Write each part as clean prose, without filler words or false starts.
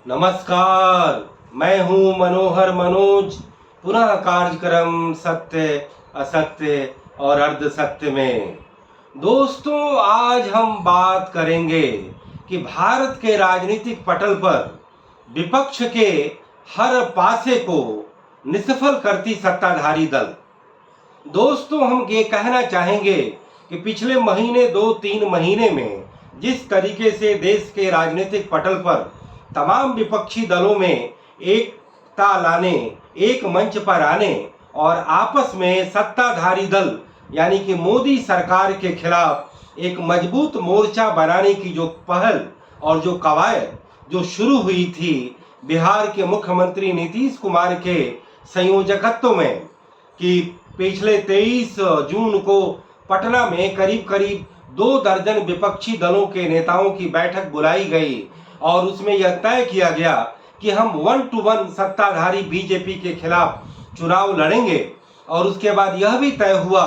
नमस्कार, मैं हूं मनोहर मनोज। पुनः कार्यक्रम सत्य असत्य और अर्ध सत्य में। दोस्तों, आज हम बात करेंगे कि भारत के राजनीतिक पटल पर विपक्ष के हर पासे को निष्फल करती सत्ताधारी दल। दोस्तों, हम ये कहना चाहेंगे कि पिछले महीने 2-3 महीने में जिस तरीके से देश के राजनीतिक पटल पर तमाम विपक्षी दलों में एकता लाने, एक मंच पर आने और आपस में सत्ताधारी दल यानी कि मोदी सरकार के खिलाफ एक मजबूत मोर्चा बनाने की जो पहल और जो कवायद जो शुरू हुई थी बिहार के मुख्यमंत्री नीतीश कुमार के संयोजकत्व में, कि पिछले 23 जून को पटना में करीब करीब 2 दर्जन विपक्षी दलों के नेताओं की बैठक बुलाई गई और उसमें यह तय किया गया कि हम 1-to-1 सत्ताधारी बीजेपी के खिलाफ चुनाव लड़ेंगे। और उसके बाद यह भी तय हुआ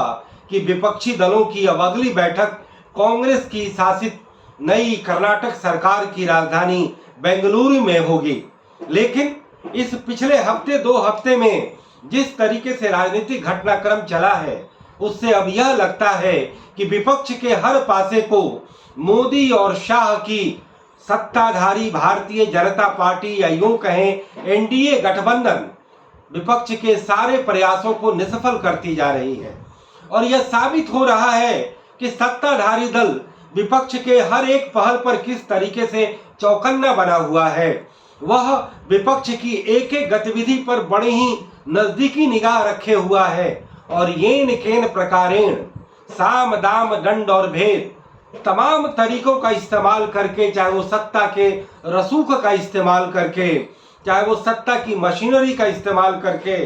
कि विपक्षी दलों की अब अगली बैठक कांग्रेस की शासित नई कर्नाटक सरकार की राजधानी बेंगलुरु में होगी। लेकिन इस पिछले हफ्ते 2 हफ्ते में जिस तरीके से राजनीतिक घटनाक्रम चला है, उससे अब यह लगता है कि विपक्ष के हर पासे को मोदी और शाह की सत्ताधारी भारतीय जनता पार्टी या यूं कहें एनडीए गठबंधन विपक्ष के सारे प्रयासों को निष्फल करती जा रही है। और यह साबित हो रहा है कि सत्ताधारी दल विपक्ष के हर एक पहल पर किस तरीके से चौकन्ना बना हुआ है। वह विपक्ष की एक एक गतिविधि पर बड़ी ही नजदीकी निगाह रखे हुआ है और येन केन प्रकारेण साम दाम दंड और भेद तमाम तरीकों का इस्तेमाल करके, चाहे वो सत्ता के रसूख का इस्तेमाल करके, चाहे वो सत्ता की मशीनरी का इस्तेमाल करके,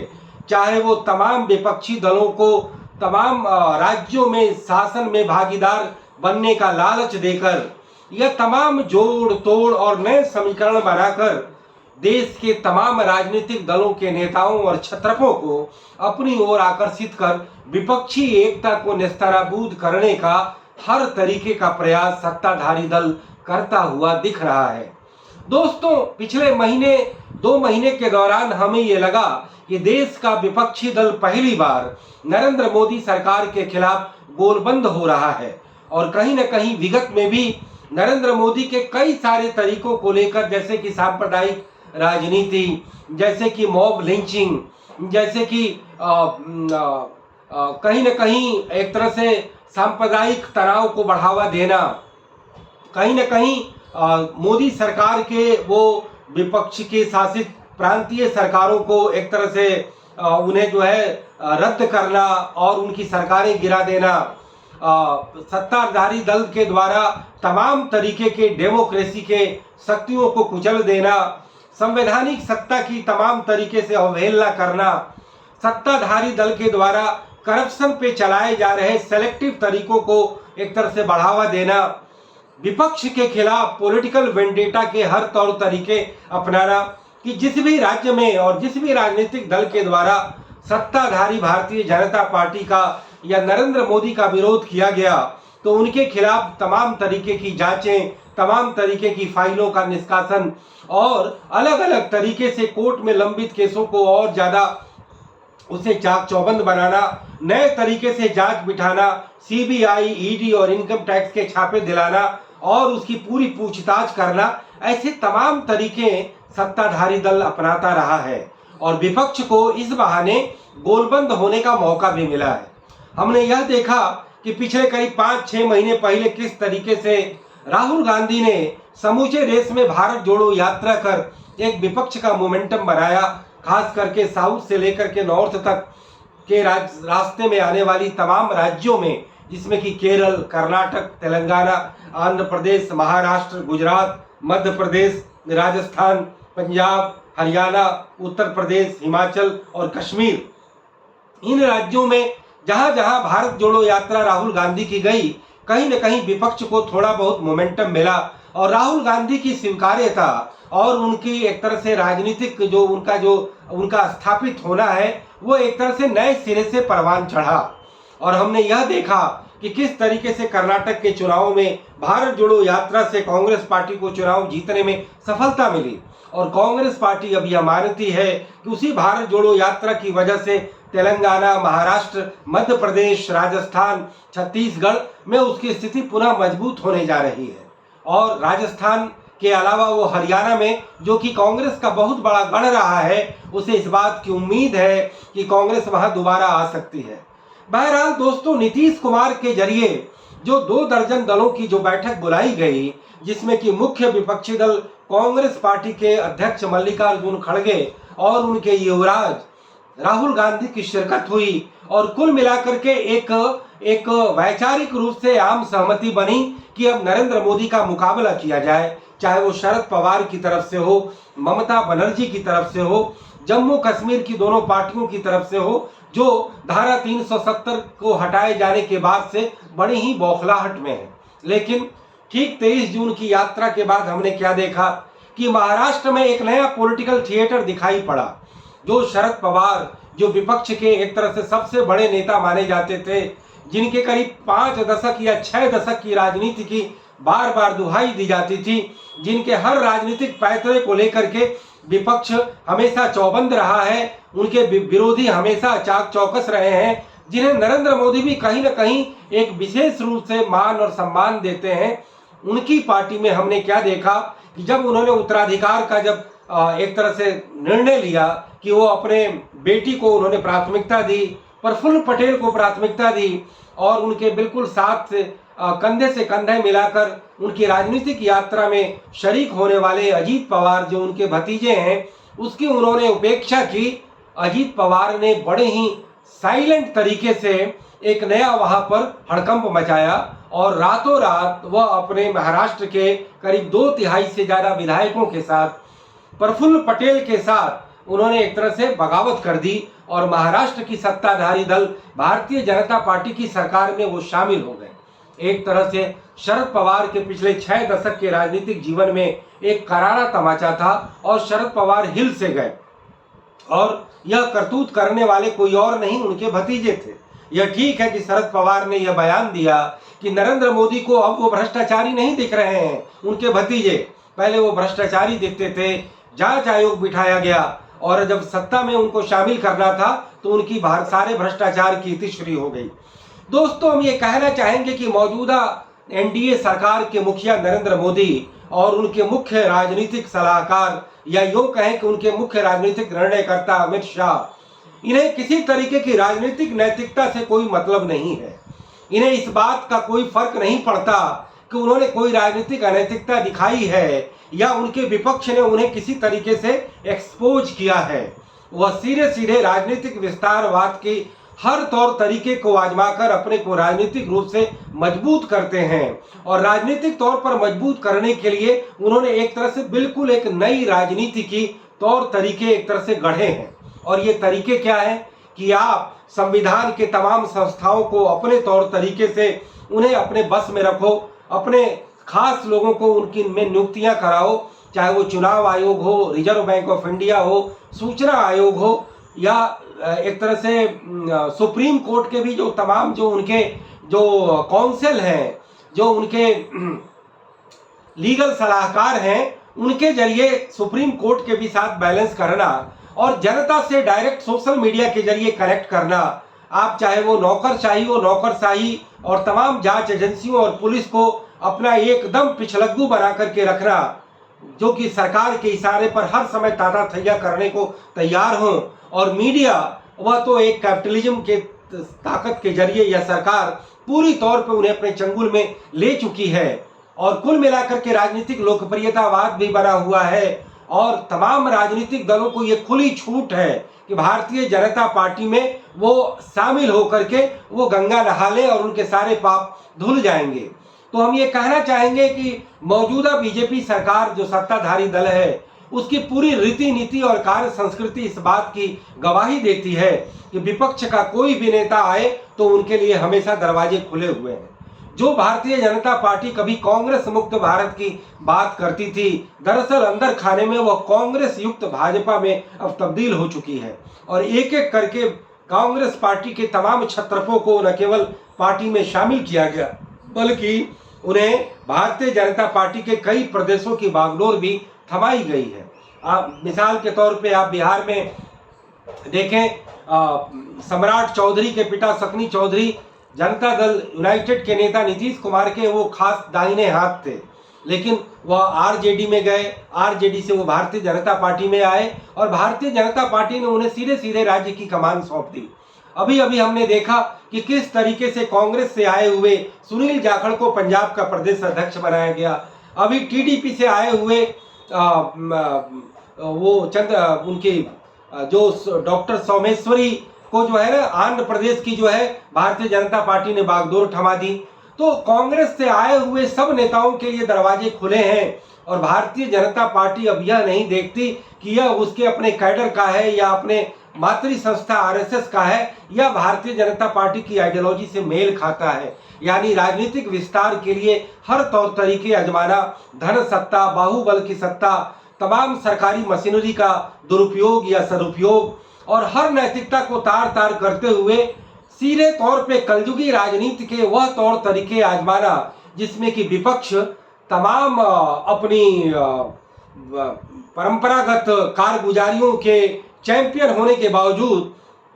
चाहे वो तमाम विपक्षी दलों को तमाम राज्यों में शासन में भागीदार बनने का लालच देकर, यह तमाम जोड़ तोड़ और नए समीकरण बनाकर देश के तमाम राजनीतिक दलों के नेताओं और छत्रपों को अपनी ओर आकर्षित कर विपक्षी एकता को नेस्तनाबूद करने का हर तरीके का प्रयास सत्ताधारी दल करता हुआ दिख रहा है। दोस्तों, पिछले महीने 2 महीने के दौरान हमें ये लगा कि देश का विपक्षी दल पहली बार नरेंद्र मोदी सरकार के खिलाफ गोलबंद हो रहा है और कहीं न कहीं विगत में भी नरेंद्र मोदी के कई सारे तरीकों को लेकर, जैसे कि सांप्रदायिक राजनीति, जैसे कि मॉब लिंचिंग, जैसे कि कहीं न कहीं एक तरह से सांप्रदायिक तनाव को बढ़ावा देना, कहीं न कहीं मोदी सरकार के वो विपक्ष के शासित प्रांतीय सरकारों को एक तरह से उन्हें जो है रद्द करना और उनकी सरकारें गिरा देना, सत्ताधारी दल के द्वारा तमाम तरीके के डेमोक्रेसी के शक्तियों को कुचल देना, संवैधानिक सत्ता की तमाम तरीके से अवहेलना करना, सत्ताधारी दल के द्वारा करप्शन पे चलाए जा रहे सेलेक्टिव तरीकों को एक तरह से बढ़ावा देना, विपक्ष के खिलाफ पॉलिटिकल वेंडेटा के हर तौर तरीके अपनाना, कि जिस भी राज्य में और जिस भी राजनीतिक दल के द्वारा सत्ताधारी भारतीय जनता पार्टी का या नरेंद्र मोदी का विरोध किया गया तो उनके खिलाफ तमाम तरीके की जांचें, तमाम तरीके की फाइलों का निष्कासन और अलग अलग तरीके से कोर्ट में लंबित केसों को और ज़्यादा उसे चाक चौबंद बनाना, नए तरीके से जांच बिठाना, सीबीआई, ईडी और इनकम टैक्स के छापे दिलाना और उसकी पूरी पूछताछ करना, ऐसे तमाम तरीके सत्ताधारी दल अपनाता रहा है और विपक्ष को इस बहाने गोलबंद होने का मौका भी मिला है। हमने यह देखा कि पिछले करीब 5-6 महीने पहले किस तरीके से राहुल गांधी ने समूचे देश में भारत जोड़ो यात्रा कर एक विपक्ष का मोमेंटम बनाया, खास करके साउथ से लेकर के नॉर्थ तक के रास्ते में आने वाली तमाम राज्यों में, जिसमें कि केरल, कर्नाटक, तेलंगाना, आंध्र प्रदेश, महाराष्ट्र, गुजरात, मध्य प्रदेश, राजस्थान, पंजाब, हरियाणा, उत्तर प्रदेश, हिमाचल और कश्मीर, इन राज्यों में जहां जहां भारत जोड़ो यात्रा राहुल गांधी की गई, कहीं न कहीं विपक्ष को थोड़ा बहुत मोमेंटम मिला और राहुल गांधी की स्वीकार्यता और उनकी एक तरह से राजनीतिक जो उनका स्थापित होना है वो एक तरह से नए सिरे से परवान चढ़ा। और हमने यह देखा कि किस तरीके से कर्नाटक के चुनाव में भारत जोड़ो यात्रा से कांग्रेस पार्टी को चुनाव जीतने में सफलता मिली और कांग्रेस पार्टी अब यह मानती है कि उसी भारत जोड़ो यात्रा की वजह से तेलंगाना, महाराष्ट्र, मध्य प्रदेश, राजस्थान, छत्तीसगढ़ में उसकी स्थिति पुनः मजबूत होने जा रही है। और राजस्थान के अलावा वो हरियाणा में, जो कि कांग्रेस का बहुत बड़ा गढ़ रहा है, उसे इस बात की उम्मीद है कि कांग्रेस वहां दोबारा आ सकती है। बहरहाल दोस्तों, नीतीश कुमार के जरिए जो 2 दर्जन दलों की जो बैठक बुलाई गई, जिसमें कि मुख्य विपक्षी दल कांग्रेस पार्टी के अध्यक्ष मल्लिकार्जुन खड़गे और उनके युवराज राहुल गांधी की शिरकत हुई, और कुल मिलाकर के एक वैचारिक रूप से आम सहमति बनी कि अब नरेंद्र मोदी का मुकाबला किया जाए, चाहे वो शरद पवार की तरफ से हो, ममता बनर्जी की तरफ से हो, जम्मू कश्मीर की दोनों पार्टियों की तरफ से हो, जो धारा 370 को हटाए जाने के बाद से बड़ी ही बौखलाहट में है। लेकिन ठीक 23 जून की यात्रा के बाद हमने क्या देखा कि महाराष्ट्र में एक नया पॉलिटिकल थिएटर दिखाई पड़ा। जो शरद पवार, जो विपक्ष के एक तरह से सबसे बड़े नेता माने जाते थे, जिनके करीब 5 दशक या 6 दशक की राजनीति की बार बार दुहाई दी जाती थी, जिनके हर राजनीतिक पैतरे को लेकर के विपक्ष हमेशा चौबंद रहा है, उनके विरोधी हमेशा चाक चौकस रहे हैं, जिन्हें नरेंद्र मोदी भी कहीं ना कहीं एक विशेष रूप से मान और सम्मान देते हैं, उनकी पार्टी में हमने क्या देखा कि जब उन्होंने उत्तराधिकार का जब एक तरह से निर्णय लिया कि वो अपने बेटी को उन्होंने प्राथमिकता दी, प्रफुल्ल पटेल को प्राथमिकता दी, और उनके बिल्कुल साथ से कंधे से कंधे मिलाकर उनकी राजनीतिक यात्रा में शरीक होने वाले अजीत पवार, जो उनके भतीजे हैं, उसकी उन्होंने उपेक्षा की। अजीत पवार ने बड़े ही साइलेंट तरीके से एक नया वहां पर हड़कंप मचाया, और रातों रात वह अपने महाराष्ट्र के करीब 2/3 से ज्यादा विधायकों के साथ, प्रफुल्ल पटेल के साथ उन्होंने एक तरह से बगावत कर दी, और महाराष्ट्र की सत्ताधारी दल भारतीय जनता पार्टी की सरकार में वो शामिल हो गए। एक तरह से शरद पवार के पिछले 6 दशक के राजनीतिक जीवन में एक करारा तमाचा था, और शरद पवार हिल से गए, और यह करतूत करने वाले कोई और नहीं, उनके भतीजे थे। यह ठीक है कि शरद पवार ने यह बयान दिया कि नरेंद्र मोदी को अब वो भ्रष्टाचारी नहीं दिख रहे हैं, उनके भतीजे पहले वो भ्रष्टाचारी दिखते थे। जांच आयोग बिठाया गया, और जब सत्ता में उनको शामिल करना था तो उनकी सारे भ्रष्टाचार की इतिश्री हो गई। दोस्तों, हम ये कहना चाहेंगे कि मौजूदा एनडीए सरकार के मुखिया नरेंद्र मोदी और उनके मुख्य राजनीतिक सलाहकार, या यूं कहें कि उनके मुख्य राजनीतिक निर्णयकर्ता अमित शाह, इन्हें किसी तरीके की राजनीतिक नैतिकता से कोई मतलब नहीं है। इन्हें इस बात का कोई फर्क नहीं पड़ता कि उन्होंने कोई राजनीतिक अनैतिकता दिखाई है या उनके विपक्ष ने उन्हें किसी तरीके से एक्सपोज किया है। वह सीधे सीधे राजनीतिक विस्तारवाद की हर तौर तरीके को आजमाकर अपने को राजनीतिक रूप से मजबूत करते हैं, और राजनीतिक तौर पर मजबूत करने के लिए उन्होंने एक तरह से बिल्कुल एक नई राजनीति की तौर तरीके एक तरह से गढ़े हैं। और ये तरीके क्या है कि आप संविधान के तमाम संस्थाओं को अपने तौर तरीके से उन्हें अपने बस में रखो, अपने खास लोगों को उनकी में नियुक्तियां कराओ, चाहे वो चुनाव आयोग हो, रिजर्व बैंक ऑफ इंडिया हो, सूचना आयोग हो, या एक तरह से सुप्रीम कोर्ट के भी जो तमाम जो उनके जो काउंसिल हैं, जो उनके लीगल सलाहकार हैं, उनके जरिए सुप्रीम कोर्ट के भी साथ बैलेंस करना, और जनता से डायरेक्ट सोशल मीडिया के जरिए कनेक्ट करना। आप चाहे वो नौकरशाही हो, नौकरशाही, और तमाम जांच एजेंसियों और पुलिस को अपना एकदम पिछलग्गू बना करके रखना, जो कि सरकार के इशारे पर हर समय ताना थैया करने को तैयार हों। और मीडिया, वह तो एक कैपिटलिज्म के ताकत के जरिए यह सरकार पूरी तौर पे उन्हें अपने चंगुल में ले चुकी है, और कुल मिलाकर के राजनीतिक लोकप्रियतावाद भी बना हुआ है, और तमाम राजनीतिक दलों को ये खुली छूट है कि भारतीय जनता पार्टी में वो शामिल होकर के वो गंगा नहा ले और उनके सारे पाप धुल जाएंगे। तो हम ये कहना चाहेंगे कि मौजूदा बीजेपी सरकार जो सत्ताधारी दल है, उसकी पूरी रीति नीति और कार्य संस्कृति इस बात की गवाही देती है कि विपक्ष का कोई भी नेता आए तो उनके लिए हमेशा दरवाजे खुले हुए हैं। जो भारतीय जनता पार्टी कभी कांग्रेस मुक्त भारत की बात करती थी, दरअसल अंदर खाने में वह कांग्रेस युक्त भाजपा में अब तब्दील हो चुकी है, और एक एक करके कांग्रेस पार्टी के तमाम छत्रपों को न केवल पार्टी में शामिल किया गया, बल्कि उन्हें भारतीय जनता पार्टी के कई प्रदेशों की बागडोर भी थमाई गई है। आप मिसाल के तौर पे आप बिहार में देखें, सम्राट चौधरी के पिता सकनी चौधरी जनता दल यूनाइटेड के नेता नीतीश कुमार के वो खास दाहिने हाथ थे, लेकिन वह आरजेडी में गए, आरजेडी से वो भारतीय जनता पार्टी में आए और भारतीय जनता पार्टी ने उन्हें सीधे सीधे राज्य की कमान सौंप दी। अभी अभी हमने देखा कि किस तरीके से कांग्रेस से आए हुए सुनील जाखड़ को पंजाब का प्रदेश अध्यक्ष बनाया गया। अभी टीडीपी से आए हुए वो चंद उनके जो डॉक्टर सोमेश्वरी को जो है ना आंध्र प्रदेश की जो है भारतीय जनता पार्टी ने बागडोर थमा दी। तो कांग्रेस से आए हुए सब नेताओं के लिए दरवाजे खुले हैं और भारतीय जनता पार्टी अब यह नहीं देखती कि यह उसके अपने कैडर का है या अपने मातृ संस्था आरएसएस का है या भारतीय जनता पार्टी की आइडियोलॉजी से मेल खाता है। यानी राजनीतिक विस्तार के लिए हर तौर तरीके आजमाना, धन सत्ता, बाहुबल की सत्ता, तमाम सरकारी मशीनरी का दुरुपयोग या सदुपयोग और हर नैतिकता को तार तार करते हुए सीधे तौर पे कलयुगी राजनीति के वह तौर तरीके आजमाना जिसमें कि विपक्ष तमाम अपनी परंपरागत कारगुजारियों के चैंपियन होने के बावजूद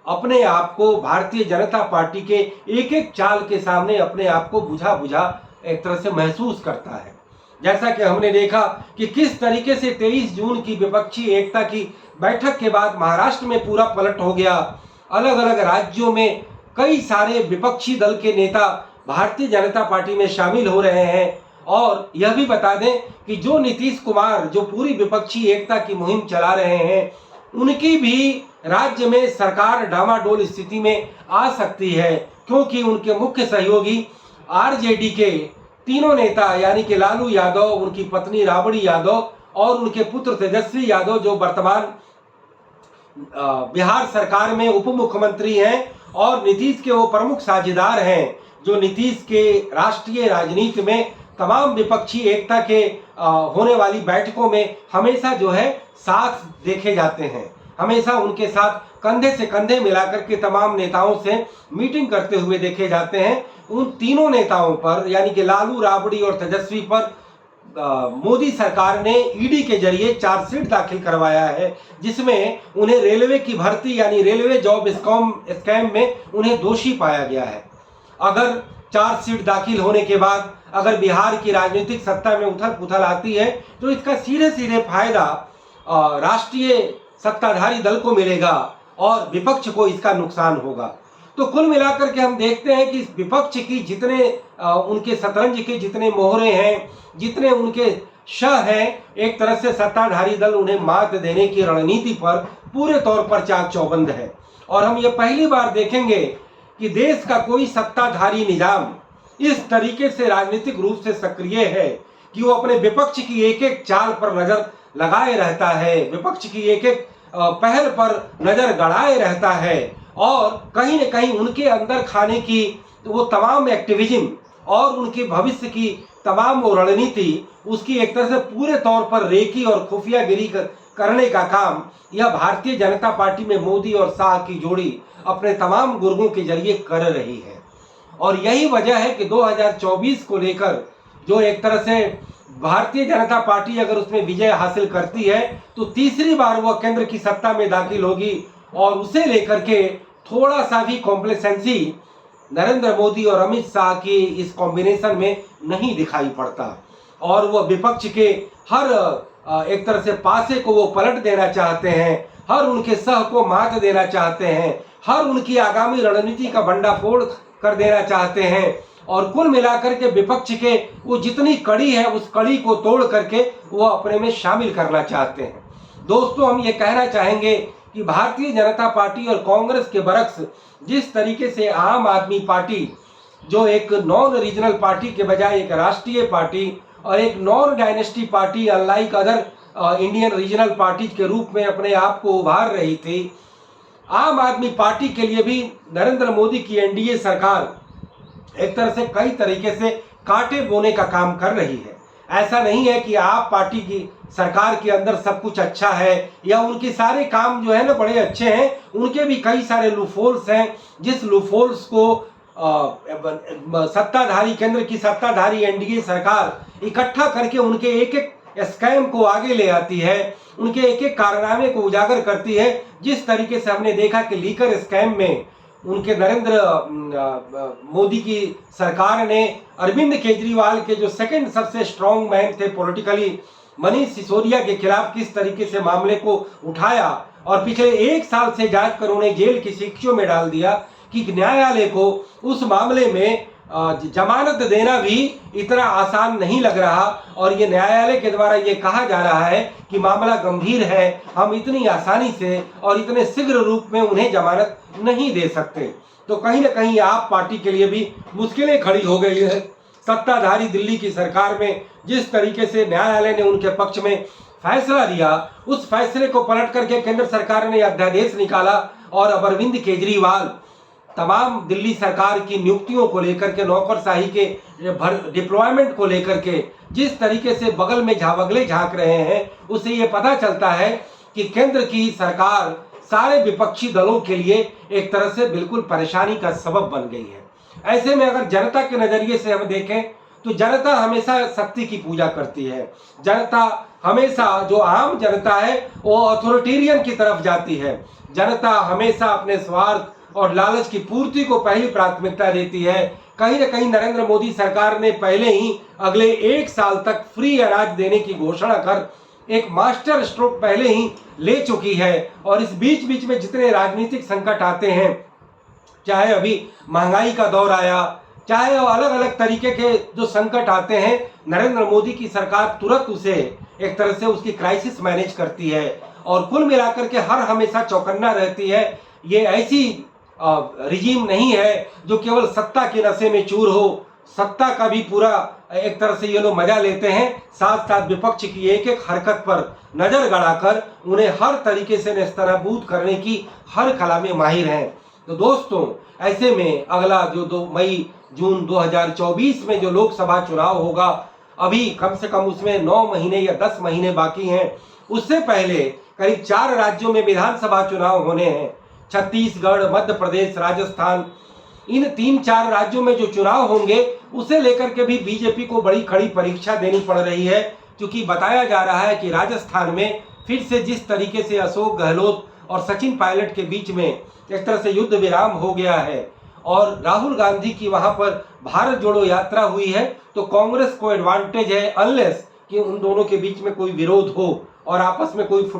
अपने आप को भारतीय जनता पार्टी के एक एक चाल के सामने अपने आप को बुझा बुझा एक तरह से महसूस करता है। जैसा कि हमने देखा कि किस तरीके से 23 जून की विपक्षी एकता की बैठक के बाद महाराष्ट्र में पूरा पलट हो गया। अलग अलग राज्यों में कई सारे विपक्षी दल के नेता भारतीय जनता पार्टी में शामिल हो रहे हैं। और यह भी बता दें कि जो नीतीश कुमार जो पूरी विपक्षी एकता की मुहिम चला रहे हैं, उनकी भी राज्य में सरकार डामाडोल स्थिति में आ सकती है, क्योंकि उनके मुख्य सहयोगी आरजेडी के तीनों नेता यानी कि लालू यादव, उनकी पत्नी राबड़ी यादव और उनके पुत्र तेजस्वी यादव जो वर्तमान बिहार सरकार में उप मुख्यमंत्री हैं और नीतीश के वो प्रमुख साझेदार हैं, जो नीतीश के राष्ट्रीय राजनीति में तमाम विपक्षी एकता के होने वाली बैठकों में हमेशा जो है साथ देखे जाते हैं, हमेशा उनके साथ कंधे से कंधे मिलाकर के तमाम नेताओं से मीटिंग करते हुए देखे जाते हैं। उन तीनों नेताओं पर यानी कि लालू, राबड़ी और तेजस्वी पर मोदी सरकार ने ईडी के जरिए चार्जशीट दाखिल करवाया है, जिसमें उन्हें रेलवे की भर्ती यानी रेलवे जॉब स्कैम में उन्हें दोषी पाया गया है। अगर चार्जशीट दाखिल होने के बाद अगर बिहार की राजनीतिक सत्ता में उथल पुथल आती है तो इसका सीधे सीधे फायदा राष्ट्रीय सत्ताधारी दल को मिलेगा और विपक्ष को इसका नुकसान होगा। तो कुल मिलाकर के हम देखते हैं कि विपक्ष की जितने उनके शतरंज के जितने मोहरे हैं, जितने उनके शह हैं, एक तरह से सत्ताधारी दल उन्हें मात देने की रणनीति पर पूरे तौर पर चाक चौबंद है। और हम ये पहली बार देखेंगे कि देश का कोई सत्ताधारी निजाम इस तरीके से राजनीतिक रूप से सक्रिय है कि वो अपने विपक्ष की एक एक चाल पर नजर लगाए रहता है, विपक्ष की एक एक पहल पर नजर गड़ाए रहता है और कहीं न कहीं उनके अंदर खाने की वो तमाम एक्टिविज्म और उनके भविष्य की तमाम वो रणनीति उसकी एक तरह से पूरे तौर पर रेकी और खुफियागिरी करने का काम यह भारतीय जनता पार्टी में मोदी और शाह की जोड़ी अपने तमाम गुर्गों के जरिए कर रही है। और यही वजह है कि 2024 को लेकर जो एक तरह से भारतीय जनता पार्टी अगर उसमें विजय हासिल करती है तो तीसरी बार वह केंद्र की सत्ता में दाखिल होगी और उसे लेकर के थोड़ा सा भी कॉम्प्लेसेंसी नरेंद्र मोदी और अमित शाह की इस कॉम्बिनेशन में नहीं दिखाई पड़ता और वह विपक्ष के हर एक तरह से पासे को वो पलट देना चाहते हैं, हर उनके सह को मात देना चाहते हैं, हर उनकी आगामी रणनीति का भंडाफोड़ कर देना चाहते हैं और कुल मिलाकर के विपक्ष के वो जितनी कड़ी है उस कड़ी को तोड़ करके वो अपने में शामिल करना चाहते हैं। दोस्तों, हम ये कहना चाहेंगे कि भारतीय जनता पार्टी और कांग्रेस के बरक्स जिस तरीके से आम आदमी पार्टी जो एक नॉन रीजनल पार्टी के बजाय एक राष्ट्रीय पार्टी और एक non dynasty party unlike other Indian regional party के रूप में अपने आप को उभार रही थी, आम आदमी पार्टी के लिए भी नरेंद्र मोदी की एनडीए सरकार एक तरह से कई तरीके से कांटे बोने का काम कर रही है। ऐसा नहीं है कि आप पार्टी की सरकार के अंदर सब कुछ अच्छा है या उनके सारे काम जो है ना बड़े अच्छे हैं, उनके भी कई सारे लूफोल्स हैं जिस लूफोल्स को सत्ताधारी केंद्र की सत्ताधारी एनडीए सरकार इकट्ठा करके उनके एक एक स्कैम को आगे ले आती है उनके एक एक कारनामे को उजागर करती है। जिस तरीके से हमने देखा कि लीकर स्कैम में उनके नरेंद्र मोदी की सरकार ने अरविंद केजरीवाल के जो सेकंड सबसे स्ट्रांग मैन थे पॉलिटिकली, मनीष सिसोदिया के खिलाफ किस तरीके से मामले को उठाया और पिछले 1 साल से जांच कर उन्हें जेल की शिक्षों में डाल दिया कि न्यायालय को उस मामले में जमानत देना भी इतना आसान नहीं लग रहा। और ये न्यायालय के द्वारा ये कहा जा रहा है कि मामला गंभीर है, हम इतनी आसानी से और इतने शीघ्र रूप में उन्हें जमानत नहीं दे सकते। तो कहीं ना कहीं आप पार्टी के लिए भी मुश्किलें खड़ी हो गई है। सत्ताधारी दिल्ली की सरकार में जिस तरीके से न्यायालय ने उनके पक्ष में फैसला दिया, उस फैसले को पलट करके केंद्र सरकार ने अध्यादेश निकाला और अब अरविंद केजरीवाल तमाम दिल्ली सरकार की नियुक्तियों को लेकर के, नौकरशाही के डिप्लॉयमेंट को लेकर के जिस तरीके से बगल में झावगले झांक रहे हैं, उससे ये पता चलता है कि केंद्र की सरकार सारे विपक्षी दलों के लिए एक तरह से बिल्कुल परेशानी का सबब बन गई है। ऐसे में अगर जनता के नजरिए से हम देखें तो जनता हमेशा शक्ति की पूजा करती है। जनता हमेशा, जो आम जनता है वो अथॉरिटेरियन की तरफ जाती है। जनता हमेशा अपने स्वार्थ और लालच की पूर्ति को पहली प्राथमिकता देती है। कहीं न कहीं नरेंद्र मोदी सरकार ने पहले ही अगले 1 साल तक फ्री अनाज देने की घोषणा कर एक मास्टर स्ट्रोक पहले ही ले चुकी है। और इस बीच में जितने राजनीतिक संकट आते हैं, चाहे अभी महंगाई का दौर आया, चाहे अलग अलग तरीके के जो संकट आते हैं, नरेंद्र मोदी की सरकार तुरंत उसे एक तरह से उसकी क्राइसिस मैनेज करती है और कुल मिलाकर के हर हमेशा चौकन्ना रहती है। ये ऐसी रिजीम नहीं है जो केवल सत्ता के नशे में चूर हो। सत्ता का भी पूरा एक तरह से ये लोग मजा लेते हैं, साथ साथ विपक्ष की एक एक हरकत पर नजर गड़ाकर उन्हें हर तरीके से नेस्तनाबूद करने की हर कला में माहिर हैं। तो दोस्तों, ऐसे में अगला जो 2 मई जून 2024 में जो लोकसभा चुनाव होगा, अभी कम से कम उसमें 9 महीने या 10 महीने बाकी हैं। उससे पहले करीब 4 राज्यों में विधानसभा चुनाव होने हैं, छत्तीसगढ़, मध्य प्रदेश, राजस्थान। इन 3-4 राज्यों में जो चुनाव होंगे उसे लेकर के भी बीजेपी को बड़ी कड़ी परीक्षा देनी पड़ रही है, क्योंकि बताया जा रहा है कि राजस्थान में फिर से जिस तरीके से अशोक गहलोत और सचिन पायलट के बीच में एक तरह से युद्ध विराम हो गया है और राहुल गांधी की वहां पर भारत जोड़ो यात्रा हुई है, तो कांग्रेस को एडवांटेज है, अनलेस कि उन दोनों के बीच में कोई विरोध हो और आपस में कोई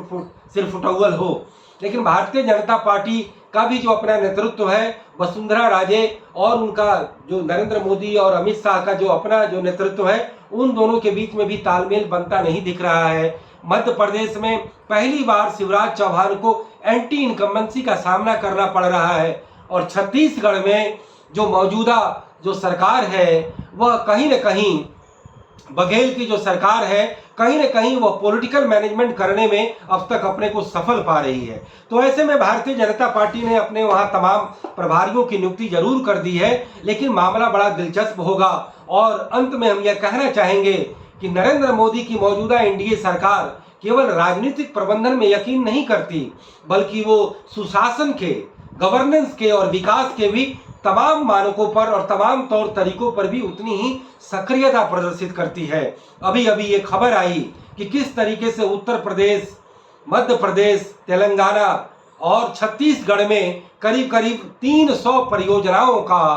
सिरफुटौल हो। लेकिन भारतीय जनता पार्टी का भी जो अपना नेतृत्व है, वसुंधरा राजे और उनका जो नरेंद्र मोदी और अमित शाह का जो अपना जो नेतृत्व है, उन दोनों के बीच में भी तालमेल बनता नहीं दिख रहा है। मध्य प्रदेश में पहली बार शिवराज चौहान को एंटी इनकम्बेंसी का सामना करना पड़ रहा है और छत्तीसगढ़ में जो मौजूदा जो सरकार है वह कहीं न कहीं बघेल की जो सरकार है, कहीं न कहीं वो पॉलिटिकल मैनेजमेंट करने में अब तक अपने को सफल पा रही है। तो ऐसे में भारतीय जनता पार्टी ने अपने वहां तमाम प्रभारियों की नियुक्ति जरूर कर दी है, लेकिन मामला बड़ा दिलचस्प होगा। और अंत में हम यह कहना चाहेंगे कि नरेंद्र मोदी की मौजूदा एनडीए सरकार केवल राजनीतिक प्रबंधन में यकीन नहीं करती, बल्कि वो सुशासन के, गवर्नेंस के और विकास के भी तमाम मानकों पर और तमाम तौर तरीकों पर भी उतनी ही सक्रियता प्रदर्शित करती है। अभी अभी ये खबर आई कि किस तरीके से उत्तर प्रदेश, मध्य प्रदेश, तेलंगाना और छत्तीसगढ़ में करीब करीब 300 परियोजनाओं का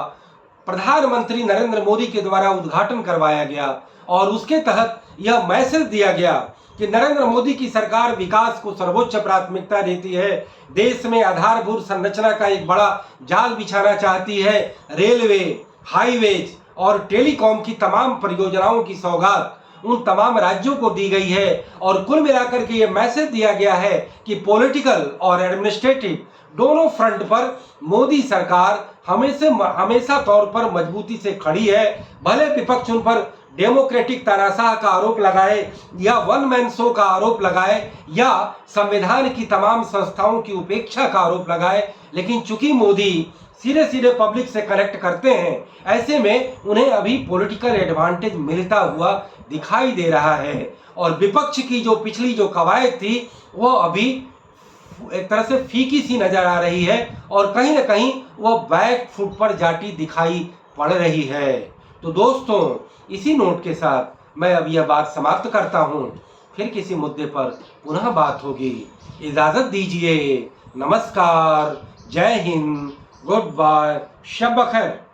प्रधानमंत्री नरेंद्र मोदी के द्वारा उद्घाटन करवाया गया और उसके तहत यह मैसेज दिया गया कि नरेंद्र मोदी की सरकार विकास को सर्वोच्च प्राथमिकता देती है, देश में आधारभूत संरचना का एक बड़ा जाल बिछाना चाहती है, रेलवे, हाईवेज और टेलीकॉम की तमाम परियोजनाओं की सौगात उन तमाम राज्यों को दी गई है। और कुल मिलाकर के ये मैसेज दिया गया है कि पॉलिटिकल और एडमिनिस्ट्रेटिव दोनों फ्रंट पर मोदी सरकार हमेशा तौर पर मजबूती से खड़ी है। भले विपक्ष उन पर डेमोक्रेटिक तानाशाह का आरोप लगाए या वन मैन शो का आरोप लगाए या संविधान की तमाम संस्थाओं की उपेक्षा का आरोप लगाए, लेकिन चूंकि मोदी सीधे सीधे पब्लिक से कनेक्ट करते हैं, ऐसे में उन्हें अभी पॉलिटिकल एडवांटेज मिलता हुआ दिखाई दे रहा है। और विपक्ष की जो पिछली जो कवायद थी वो अभी एक तरह से फीकी सी नजर आ रही है और कहीं ना कहीं वो बैक फुट पर जाती दिखाई पड़ रही है। तो दोस्तों, इसी नोट के साथ मैं अब यह बात समाप्त करता हूं फिर किसी मुद्दे पर पुनः बात होगी। इजाज़त दीजिए। नमस्कार, जय हिंद, गुड बाय, शब बखैर।